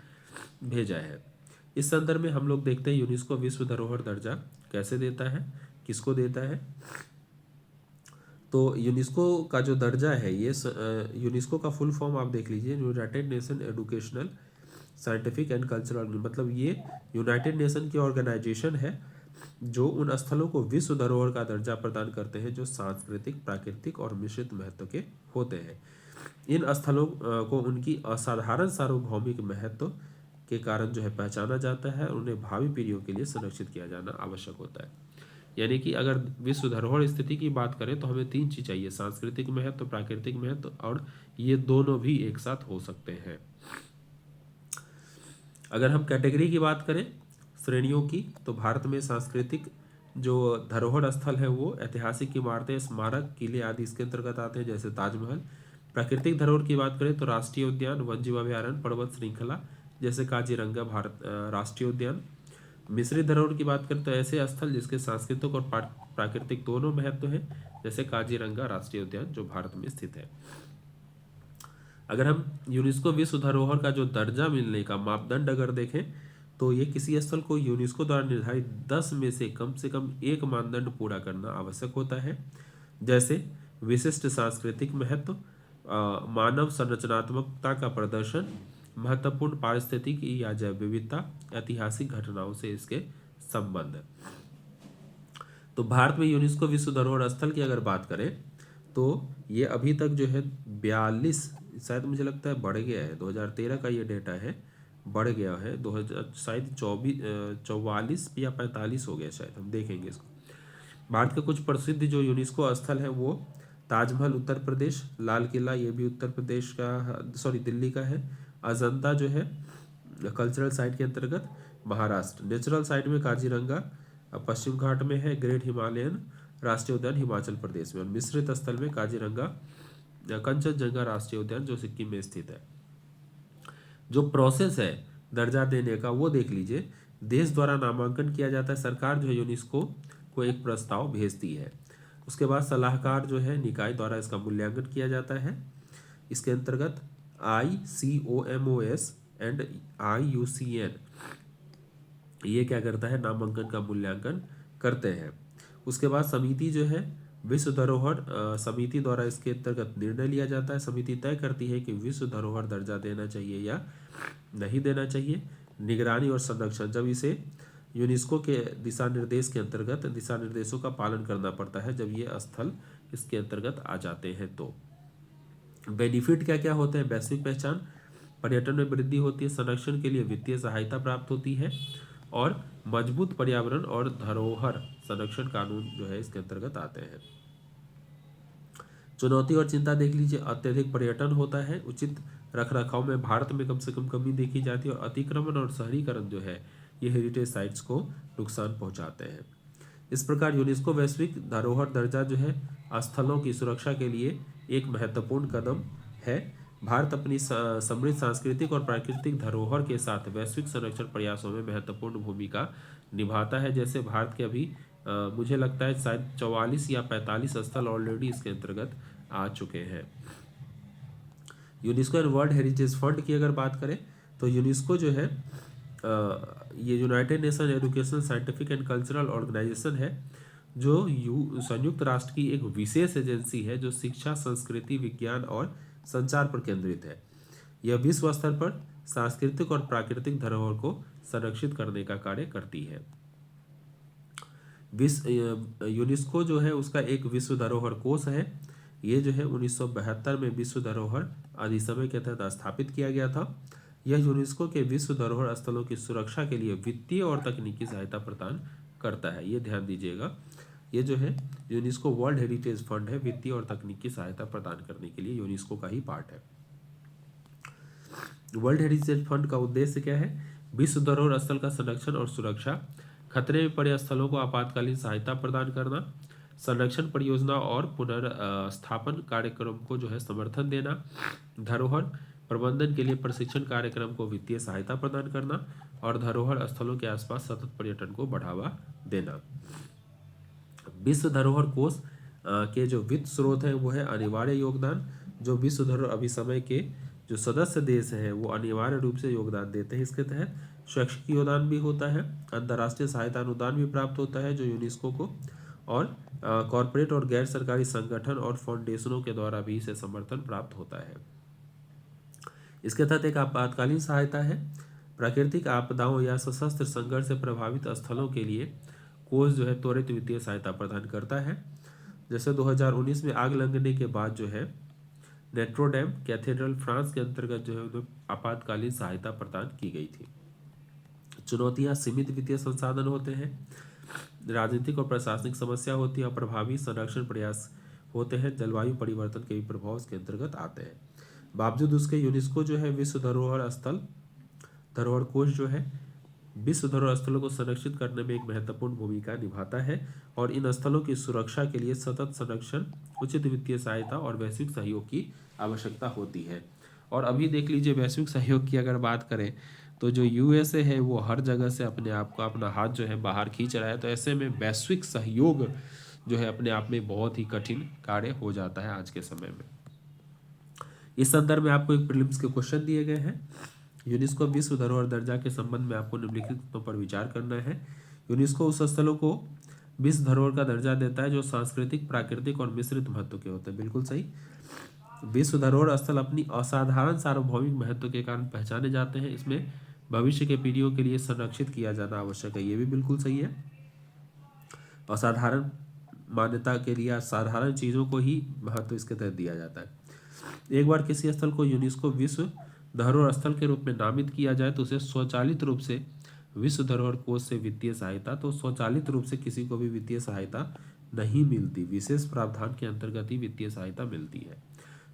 भेजा है। इस संदर्भ में हम लोग देखते हैं यूनेस्को विश्व धरोहर दर्जा कैसे देता है, किसको देता है। तो यूनेस्को का जो दर्जा है ये यूनेस्को का फुल फॉर्म आप देख लीजिए, United Nation Educational Scientific and cultural, मतलब ये यूनाइटेड नेशन की ऑर्गेनाइजेशन है जो उन स्थलों को विश्व धरोहर का दर्जा प्रदान करते हैं जो सांस्कृतिक, प्राकृतिक और मिश्रित महत्व के होते हैं। इन स्थलों को उनकी असाधारण सार्वभौमिक महत्व के कारण जो है पहचाना जाता है और उन्हें भावी पीढ़ियों के लिए संरक्षित किया जाना आवश्यक होता है। यानी कि अगर विश्व धरोहर स्थिति की बात करें तो हमें 3 चीज चाहिए, सांस्कृतिक महत्व, प्राकृतिक महत्व और ये दोनों भी एक साथ हो सकते हैं। अगर हम कैटेगरी की बात करें श्रेणियों की, तो भारत में सांस्कृतिक जो धरोहर स्थल है वो ऐतिहासिक इमारतें, स्मारक, किले आदि इसके अंतर्गत आते हैं जैसे ताजमहल। प्राकृतिक धरोहर की बात करें तो राष्ट्रीय उद्यान, वन्यजीव अभयारण्य, पर्वत श्रृंखला जैसे काजीरंगा भारत राष्ट्रीय उद्यान। मिश्रित धरोहर की बात करें तो ऐसे स्थल जिसके सांस्कृतिक और प्राकृतिक दोनों महत्व है जैसे काजीरंगा राष्ट्रीय उद्यान जो भारत में स्थित है। अगर हम यूनेस्को विश्व धरोहर का जो दर्जा मिलने का मापदंड अगर देखें तो ये किसी स्थल को यूनेस्को द्वारा निर्धारित 10 में से कम एक मानदंड पूरा करना आवश्यक होता है, जैसे विशिष्ट सांस्कृतिक महत्व, मानव संरचनात्मकता का प्रदर्शन, महत्वपूर्ण पारिस्थितिकी या जैव विविधता, ऐतिहासिक घटनाओं से इसके संबंध। तो भारत में यूनेस्को विश्व धरोहर स्थल की अगर बात करें तो ये अभी तक जो है 42 शायद मुझे लगता है बढ़ गया है, 2013 का ये डेटा है, बढ़ गया है 2000 शायद 44 या 45 हो गया शायद, हम देखेंगे इसको। भारत के कुछ प्रसिद्ध जो यूनेस्को स्थल है वो ताजमहल उत्तर प्रदेश, लाल किला ये भी उत्तर प्रदेश का, सॉरी दिल्ली का है, अजंता जो है कल्चरल साइट के अंतर्गत महाराष्ट्र, नेचुरल साइट में काजीरंगा पश्चिम घाट में है, ग्रेट हिमालयन राष्ट्रीय उद्यान हिमाचल प्रदेश में, और मिश्रित स्थल में काजीरंगा कंचनजंगा राष्ट्रीय उद्यान जो सिक्किम में स्थित है। जो प्रोसेस है दर्जा देने का वो देख लीजिए। देश द्वारा नामांकन किया जाता है, सरकार जो है यूनेस्को को एक प्रस्ताव भेजती है, उसके बाद सलाहकार जो है निकाय द्वारा इसका मूल्यांकन किया जाता है। इसके अंतर्गत ICOMOS एंड IUCN ये क्या करता है, नामांकन का मूल्यांकन करते हैं। उसके बाद समिति जो है विश्व धरोहर समिति द्वारा इसके अंतर्गत निर्णय लिया जाता है। समिति तय करती है कि विश्व धरोहर दर्जा देना चाहिए या नहीं देना चाहिए। निगरानी और संरक्षण, जब इसे यूनेस्को के दिशा निर्देश के अंतर्गत दिशा निर्देशों का पालन करना पड़ता है, जब ये स्थल इसके अंतर्गत आ जाते हैं तो। बेनिफिट क्या क्या होते हैं, वैश्विक पहचान, पर्यटन में वृद्धि होती है, संरक्षण के लिए वित्तीय सहायता प्राप्त होती है, और मजबूत पर्यावरण और धरोहर संरक्षण कानून जो है इसके अंतर्गत आते हैं। चुनौती और चिंता देख लीजिए। अत्यधिक पर्यटन होता है, उचित रखरखाव में भारत में कम से कम कमी देखी जाती है, और अतिक्रमण और शहरीकरण जो है ये हेरिटेज साइट्स को नुकसान पहुंचाते हैं। इस प्रकार यूनेस्को वैश्विक धरोहर दर्जा जो है स्थलों की सुरक्षा के लिए एक महत्वपूर्ण कदम है। भारत अपनी समृद्ध सांस्कृतिक और प्राकृतिक धरोहर के साथ वैश्विक संरक्षण प्रयासों में महत्वपूर्ण भूमिका निभाता है। जैसे भारत के अभी मुझे लगता है शायद 44 या 45 स्थल ऑलरेडी इसके अंतर्गत आ चुके हैं। UNESCO and world heritage fund की अगर बात करें तो यूनेस्को जो है ये United Nation Educational Scientific and Cultural Organisation है, जो संयुक्त राष्ट्र की एक विशेष एजेंसी है जो शिक्षा, संस्कृति, विज्ञान और संचार पर केंद्रित है। यह विश्व स्तर पर सांस्कृतिक और प्राकृतिक धरोहर को संरक्षित करने का कार्य करती है। यूनेस्को जो है उसका एक विश्व धरोहर कोष है। ये जो है 1972 में विश्व धरोहर अधिनियम के तहत स्थापित किया गया था। यह यूनेस्को के विश्व धरोहर स्थलों की सुरक्षा के लिए वित्तीय और तकनीकी सहायता प्रदान करता है। ये ध्यान दीजिएगा, ये जो है यूनेस्को वर्ल्ड हेरिटेज फंड है, वित्तीय और तकनीकी सहायता प्रदान करने के लिए यूनेस्को का ही पार्ट है। वर्ल्ड हेरिटेज फंड का उद्देश्य क्या है, विश्व धरोहर स्थल का संरक्षण और सुरक्षा, खतरे में पड़े स्थलों को आपातकालीन सहायता प्रदान करना, संरक्षण परियोजना और पुनर्स्थापन कार्यक्रम को जो है समर्थन देना, धरोहर प्रबंधन के लिए प्रशिक्षण कार्यक्रम को वित्तीय सहायता प्रदान करना, और धरोहर स्थलों के आसपास सतत पर्यटन को बढ़ावा देना। विश्व धरोहर कोष के जो वित्त स्रोत हैं वो है अनिवार्य योगदान। जो विश्व धरोहर अभिसमय के जो सदस्य देश हैं वो अनिवार्य रूप से योगदान देते हैं। इसके तहत शैक्षिक योगदान भी होता है, अंतर्राष्ट्रीय सहायता अनुदान भी प्राप्त होता है जो यूनेस्को को, और कॉरपोरेट और गैर सरकारी संगठन और फाउंडेशनों के द्वारा भी इसे समर्थन प्राप्त होता है। इसके तहत एक आपातकालीन सहायता है। प्राकृतिक आपदाओं या सशस्त्र संघर्ष से प्रभावित स्थलों के लिए कोष जो है त्वरित वित्तीय सहायता प्रदान करता है। जैसे 2019 में आग लगने के बाद जो है नोट्रे-डेम कैथेड्रल फ्रांस के अंतर्गत जो है उन्हें आपातकालीन सहायता प्रदान की गई थी। चुनौतियां, सीमित वित्तीय संसाधन होते हैं, राजनीतिक और प्रशासनिक समस्या होती है, अप्रभावी संरक्षण प्रयास होते हैं, जलवायु परिवर्तन के भी प्रभाव इसके अंतर्गत आते हैं। बावजूद उसके यूनेस्को जो है विश्व धरोहर स्थल धरोहर कोष जो है विश्व धरोहर स्थलों को संरक्षित करने में एक महत्वपूर्ण भूमिका निभाता है, और इन स्थलों की सुरक्षा के लिए सतत संरक्षण, उचित वित्तीय सहायता और वैश्विक सहयोग की आवश्यकता होती है। और अभी देख लीजिए वैश्विक सहयोग की अगर बात करें तो जो USA है वो हर जगह से अपने आप को अपना हाथ जो है बाहर खींच रहा है, तो ऐसे में वैश्विक सहयोग जो है अपने आप में बहुत ही कठिन कार्य हो जाता है आज के समय में। इस संदर्भ में आपको एक प्रीलिम्स के क्वेश्चन दिए गए हैं। यूनेस्को विश्व धरोहर दर्जा के संबंध में आपको निम्नलिखित मुद्दों पर विचार करना है। यूनेस्को उस स्थलों को विश्व धरोहर का दर्जा देता है जो सांस्कृतिक, प्राकृतिक और मिश्रित महत्व के होते हैं। बिल्कुल सही। विश्व धरोहर स्थल अपनी असाधारण सार्वभौमिक महत्व के कारण पहचाने जाते हैं। इसमें भविष्य के पीढ़ियों के लिए संरक्षित किया जाना आवश्यक है। ये भी बिल्कुल सही है। असाधारण मान्यता के लिए साधारण चीज़ों को ही महत्व इसके तहत दिया जाता है। एक बार किसी स्थल को यूनेस्को विश्व धरोहर स्थल के रूप में नामित किया जाए तो उसे स्वचालित रूप से विश्व धरोहर कोष से वित्तीय सहायता, तो स्वचालित रूप से किसी को भी वित्तीय सहायता नहीं मिलती, विशेष प्रावधान के अंतर्गत ही वित्तीय सहायता मिलती है।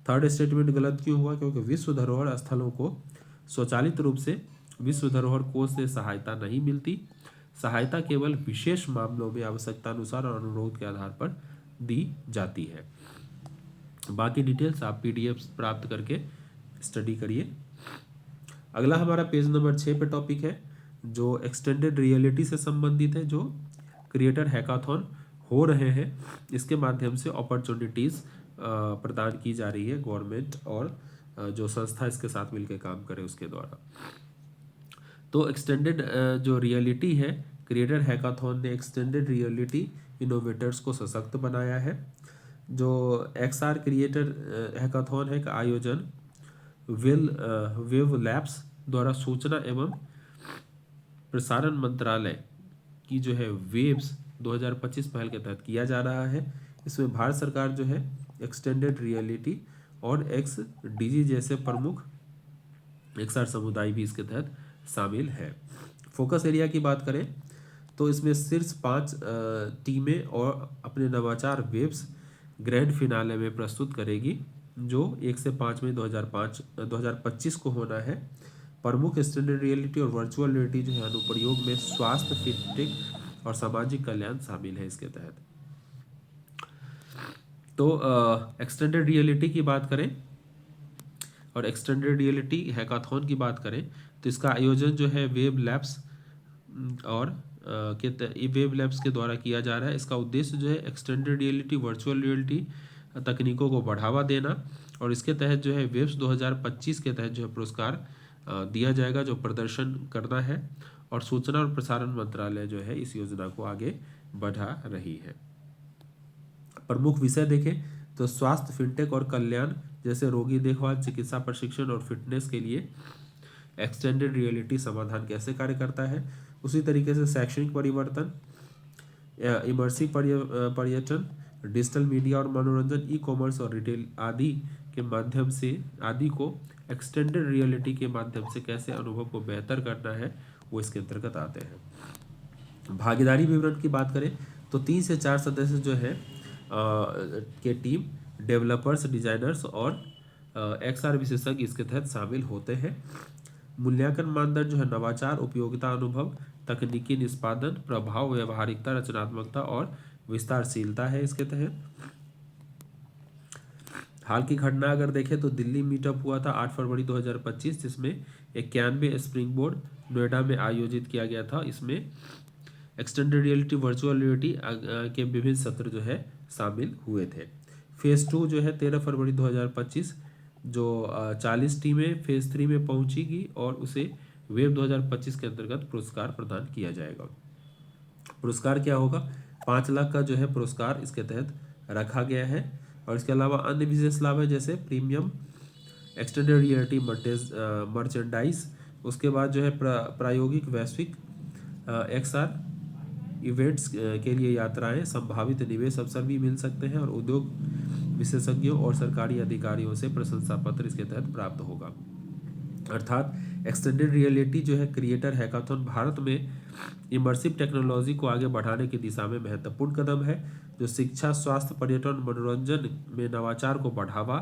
थर्ड स्टेटमेंट गलत क्यों हुआ? क्योंकि विश्व धरोहर स्थलों को स्वचालित रूप से विश्व धरोहर कोष से सहायता नहीं मिलती। सहायता केवल विशेष मामलों में आवश्यकता अनुसार और अनुरोध के आधार पर दी जाती है। बाकी डिटेल्स आप पीडीएफ प्राप्त करके स्टडी करिए। अगला हमारा पेज नंबर 6 पे टॉपिक है जो एक्सटेंडेड रियलिटी से संबंधित है, जो क्रिएटर हैकाथॉन हो रहे हैं, इसके माध्यम से अपॉर्चुनिटीज़ प्रदान की जा रही है गवर्नमेंट और जो संस्था इसके साथ मिलकर काम करे उसके द्वारा। तो एक्सटेंडेड जो रियलिटी है, क्रिएटर हैकाथॉन ने एक्सटेंडेड रियलिटी इनोवेटर्स को सशक्त बनाया है। जो एक्सआर क्रिएटर हैकाथॉन है का आयोजन वेव लैब्स द्वारा सूचना एवं प्रसारण मंत्रालय की जो है वेव्स 2025 पहल के तहत किया जा रहा है। इसमें भारत सरकार जो है एक्सटेंडेड रियलिटी और XDG जैसे प्रमुख एक्सआर समुदाय भी इसके तहत शामिल है। फोकस एरिया की बात करें तो इसमें शीर्ष 5 टीमें और अपने नवाचार वेब्स ग्रैंड फिनाले में प्रस्तुत करेगी, जो 1 से 5 मई 2025 को होना है। प्रमुख एक्सटेंडेड रियलिटी और वर्चुअल रियलिटी जो है अनुप्रयोग में स्वास्थ्य, फिटनेस और सामाजिक कल्याण शामिल है इसके तहत। तो एक्सटेंडेड रियलिटी की बात करें और एक्सटेंडेड रियलिटी हैकाथॉन की बात करें तो इसका आयोजन जो है वेब लैब्स और वेब लैब्स के द्वारा किया जा रहा है। इसका उद्देश्य जो है एक्सटेंडेड रियलिटी, वर्चुअल रियलिटी तकनीकों को बढ़ावा देना, और इसके तहत जो है वेब्स 2025 के तहत जो है पुरस्कार दिया जाएगा जो प्रदर्शन करना है, और सूचना और प्रसारण मंत्रालय जो है इस योजना को आगे बढ़ा रही है। प्रमुख विषय देखें तो स्वास्थ्य, फिनटेक और कल्याण जैसे रोगी देखभाल, चिकित्सा प्रशिक्षण और फिटनेस के लिए एक्सटेंडेड रियलिटी समाधान कैसे कार्य करता है। उसी तरीके से शैक्षणिक परिवर्तन, इमर्सिव पर्यटन, डिजिटल मीडिया और मनोरंजन, ई कॉमर्स और रिटेल आदि के माध्यम से आदि को एक्सटेंडेड रियलिटी के माध्यम से कैसे अनुभव को बेहतर करना है वो इसके अंतर्गत आते हैं। भागीदारी विवरण की बात करें तो 3 से 4 सदस्य जो है के टीम डेवलपर्स, डिजाइनर्स और XR विशेषज्ञ इसके तहत शामिल होते हैं। मूल्यांकन मानदंड जो है नवाचार, उपयोगिता अनुभव, तकनीकी निष्पादन, प्रभाव, व्यवहारिकता, रचनात्मकता और विस्तारशीलता है इसके तहत। हाल की घटना अगर देखें तो दिल्ली मीटअप हुआ था 8 फरवरी 2025, जिसमें 91 स्प्रिंग बोर्ड नोएडा में आयोजित किया गया था। इसमें एक्सटेंडेड रियलिटी, वर्चुअल रियलिटी के विभिन्न सत्र जो है शामिल हुए थे। फेज 2 जो है 13 फरवरी 2025 जो 40 टीमें फेज 3 में पहुंचेगी और उसे वेब 2025 के अंतर्गत पुरस्कार प्रदान किया जाएगा। पुरस्कार क्या होगा? 5 लाख का जो है पुरस्कार इसके तहत रखा गया है, और इसके अलावा अन्य विशेष लाभ है जैसे प्रीमियम एक्सटेंडेड रियलिटी मर्चेंडाइज, उसके बाद जो है प्रायोगिक वैश्विक XR इवेंट्स के लिए यात्राएं, संभावित निवेश अवसर भी मिल सकते हैं, और उद्योग विशेषज्ञों और सरकारी अधिकारियों से प्रशंसा पत्र इसके तहत प्राप्त होगा। अर्थात एक्सटेंडेड रियलिटी जो है क्रिएटर हैकाथॉन भारत में इमर्सिव टेक्नोलॉजी को आगे बढ़ाने की दिशा में महत्वपूर्ण कदम है, जो शिक्षा, स्वास्थ्य, पर्यटन, मनोरंजन में नवाचार को बढ़ावा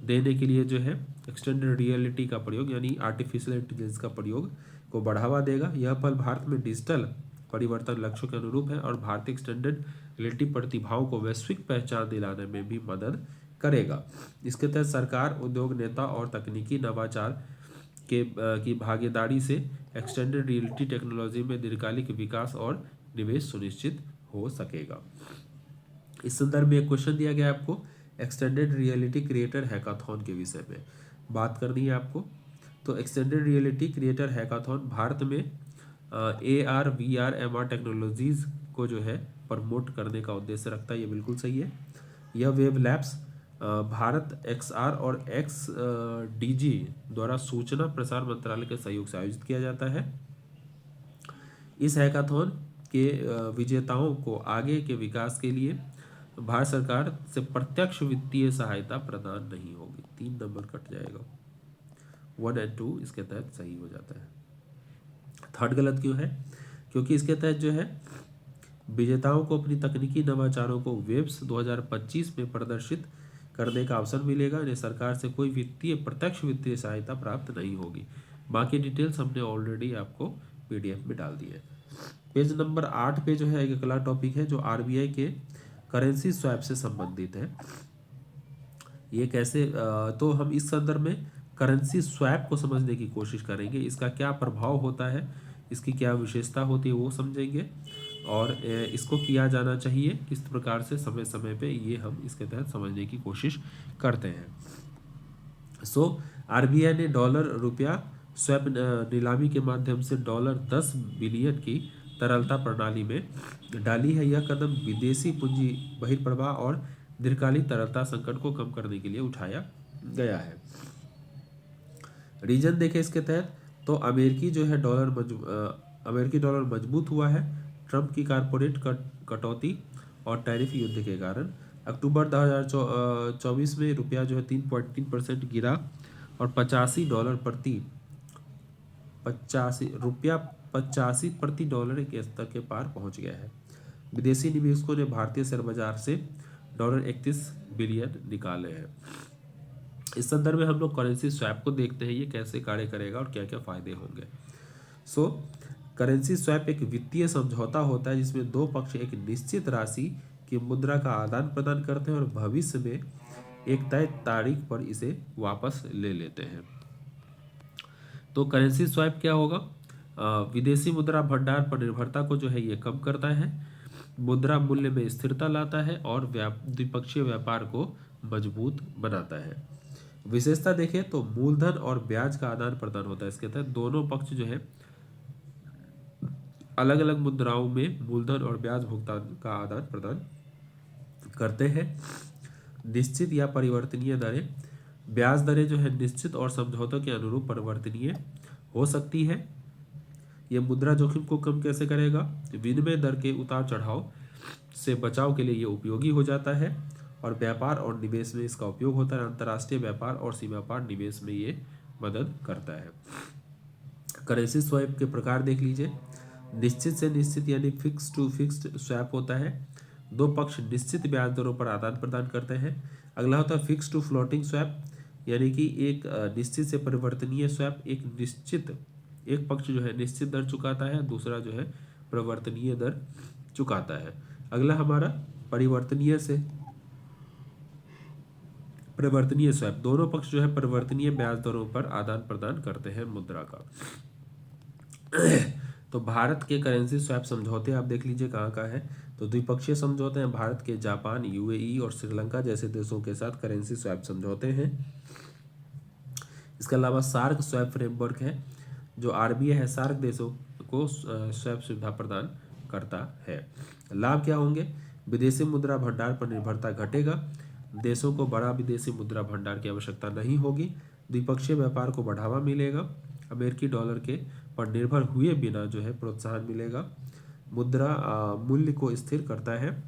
देने के लिए जो है एक्सटेंडेड रियलिटी का प्रयोग यानी आर्टिफिशियल इंटेलिजेंस का प्रयोग को बढ़ावा देगा। यह पहल भारत में डिजिटल परिवर्तन लक्ष्यों के अनुरूप है और भारतीय एक्सटेंडेड रियलिटी प्रतिभाओं को वैश्विक पहचान दिलाने में भी मदद करेगा। इसके तहत सरकार, उद्योग नेता और तकनीकी नवाचार की भागीदारी से एक्सटेंडेड रियलिटी टेक्नोलॉजी में दीर्घकालिक विकास और निवेश सुनिश्चित हो सकेगा। इस संदर्भ में एक क्वेश्चन दिया गया है आपको, एक्सटेंडेड रियलिटी क्रिएटर हैकाथॉन के विषय में बात करनी है आपको। तो extended reality creator hackathon Bharat में AR, VR, MR टेक्नोलॉजीज को जो है प्रमोट करने का उद्देश्य रखता है, ये बिल्कुल सही है। यह वेब लैब्स भारत XR और XDG द्वारा सूचना प्रसार मंत्रालय के सहयोग से आयोजित किया जाता है। इस हैकाथॉन के विजेताओं को आगे के विकास के लिए भारत सरकार से प्रत्यक्ष वित्तीय सहायता प्रदान नहीं होगी। 3 नंबर कट जाएगा, 1 और 2 इसके तहत सही हो जाता है। थर्ड गलत क्यों है? क्योंकि इसके तहत जो है विजेताओं को अपनी तकनीकी नवाचारों को वेब्स 2025 में प्रदर्शित करने का अवसर मिलेगा। इन्हें सरकार से कोई प्रत्यक्ष वित्तीय सहायता प्राप्त नहीं होगी। बाकी डिटेल्स हमने ऑलरेडी आपको पीडीएफ में डाल दी है। पेज नंबर 8 पे जो है एक अगला टॉपिक है जो आरबीआई के करेंसी स्वैप से संबंधित है। ये कैसे तो हम इस संदर्भ में करेंसी स्वैप को समझने की कोशिश करेंगे, इसका क्या प्रभाव होता है, इसकी क्या विशेषता होती है वो समझेंगे, और इसको किया जाना चाहिए किस प्रकार से समय समय पे, ये हम इसके तहत समझने की कोशिश करते हैं। सो आरबीआई ने डॉलर रुपया स्वैप नीलामी के माध्यम से $10 बिलियन की तरलता प्रणाली में डाली है। यह कदम विदेशी पूंजी बहिर्प्रवाह और दीर्घकालिक तरलता संकट को कम करने के लिए उठाया गया है। रीजन देखें इसके तहत, तो अमेरिकी डॉलर मजबूत हुआ है ट्रंप की कारपोरेट कटौती और टैरिफ युद्ध के कारण। अक्टूबर 2024 में रुपया जो है 3.3% गिरा और ₹85 प्रति डॉलर के स्तर के पार पहुंच गया है। विदेशी निवेशकों ने भारतीय शेयर बाजार से $31 बिलियन निकाले हैं। इस संदर्भ में हम लोग करेंसी स्वैप को देखते हैं, ये कैसे कार्य करेगा और क्या क्या फायदे होंगे। सो करेंसी स्वैप एक वित्तीय समझौता होता है जिसमें दो पक्ष एक निश्चित राशि की मुद्रा का आदान प्रदान करते हैं और भविष्य में एक तय तारीख पर इसे वापस ले लेते हैं। तो करेंसी स्वैप क्या होगा? विदेशी मुद्रा भंडार पर निर्भरता को जो है ये कम करता है, मुद्रा मूल्य में स्थिरता लाता है और द्विपक्षीय व्यापार को मजबूत बनाता है। विशेषता देखें तो मूलधन और ब्याज का आदान प्रदान होता है। इसके तहत दोनों पक्ष जो है अलग अलग मुद्राओं में मूलधन और ब्याज भुगतान का आदान प्रदान करते हैं। निश्चित या परिवर्तनीय दरें, ब्याज दरें जो है निश्चित और समझौतों के अनुरूप परिवर्तनीय हो सकती है। यह मुद्रा जोखिम को कम कैसे करेगा? विनिमय दर के उतार चढ़ाव से बचाव के लिए ये उपयोगी हो जाता है और व्यापार और निवेश में इसका उपयोग होता है। अंतर्राष्ट्रीय व्यापार और सीमा पार निवेश में ये मदद करता है। करेंसी स्वैप के प्रकार देख लीजिए। निश्चित से निश्चित यानी फिक्स टू फिक्स्ड स्वैप होता है, दो पक्ष निश्चित ब्याज दरों पर आदान प्रदान करते हैं। अगला होता है फिक्स टू फ्लोटिंग स्वैप, यानी कि एक निश्चित से परिवर्तनीय स्वैप, एक पक्ष जो है निश्चित दर चुकाता है, दूसरा जो है परिवर्तनीय दर चुकाता है। अगला हमारा परिवर्तनीय स्वैप, दोनों पक्ष जो है परिवर्तनीय ब्याज दरों पर आदान प्रदान करते हैं मुद्रा का। तो भारत के करेंसी स्वैप समझौते आप देख लीजिए कहाँ का है। तो द्विपक्षीय समझौते हैं भारत के जापान, यूएई और श्रीलंका जैसे देशों के साथ करेंसी स्वैप समझौते हैं। इसके अलावा सार्क स्वैप फ्रेमवर्क है जो आरबीआई है सार्क देशों को स्वैप सुविधा प्रदान करता है। लाभ क्या होंगे? विदेशी मुद्रा भंडार पर निर्भरता घटेगा, देशों को बड़ा विदेशी मुद्रा भंडार की आवश्यकता नहीं होगी, द्विपक्षीय व्यापार को बढ़ावा मिलेगा, अमेरिकी डॉलर के पर निर्भर हुए बिना जो है प्रोत्साहन मिलेगा, मुद्रा मूल्य को स्थिर करता है,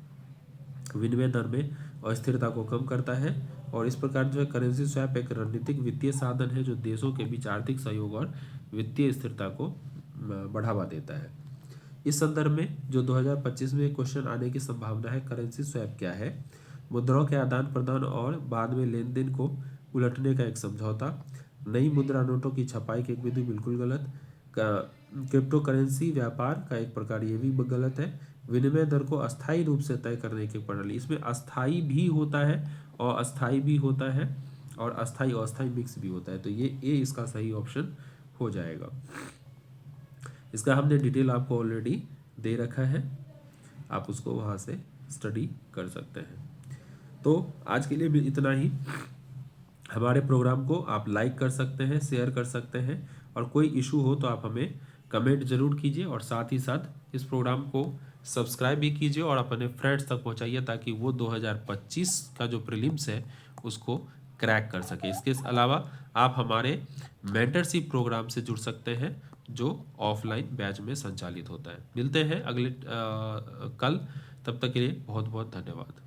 विनिमय दर में अस्थिरता को कम करता है, और इस प्रकार जो है करेंसी स्वैप एक रणनीतिक वित्तीय साधन है जो देशों के बीच आर्थिक सहयोग और वित्तीय स्थिरता को बढ़ावा देता है। इस संदर्भ में जो 2025 में क्वेश्चन आने की संभावना है, करेंसी स्वैप क्या है? मुद्राओं के आदान प्रदान और बाद में लेन देन को उलटने का एक समझौता, नई मुद्रा नोटों की छपाई की एक विधि बिल्कुल गलत, क्रिप्टो करेंसी व्यापार का एक प्रकार ये भी गलत है, विनिमय दर को अस्थायी रूप से तय करने की प्रणाली, इसमें अस्थायी भी होता है और अस्थायी भी होता है और अस्थायी अस्थायी मिक्स भी होता है, तो ये इसका सही ऑप्शन हो जाएगा। इसका हमने डिटेल आपको ऑलरेडी दे रखा है, आप उसको वहाँ से स्टडी कर सकते हैं। तो आज के लिए भी इतना ही। हमारे प्रोग्राम को आप लाइक कर सकते हैं, शेयर कर सकते हैं, और कोई इशू हो तो आप हमें कमेंट जरूर कीजिए, और साथ ही साथ इस प्रोग्राम को सब्सक्राइब भी कीजिए और अपने फ्रेंड्स तक पहुंचाइए ताकि वो 2025 का जो प्रीलिम्स है उसको क्रैक कर सके। इसके अलावा आप हमारे मेंटरशिप प्रोग्राम से जुड़ सकते हैं जो ऑफलाइन बैच में संचालित होता है। मिलते हैं अगले कल, तब तक के लिए बहुत बहुत धन्यवाद।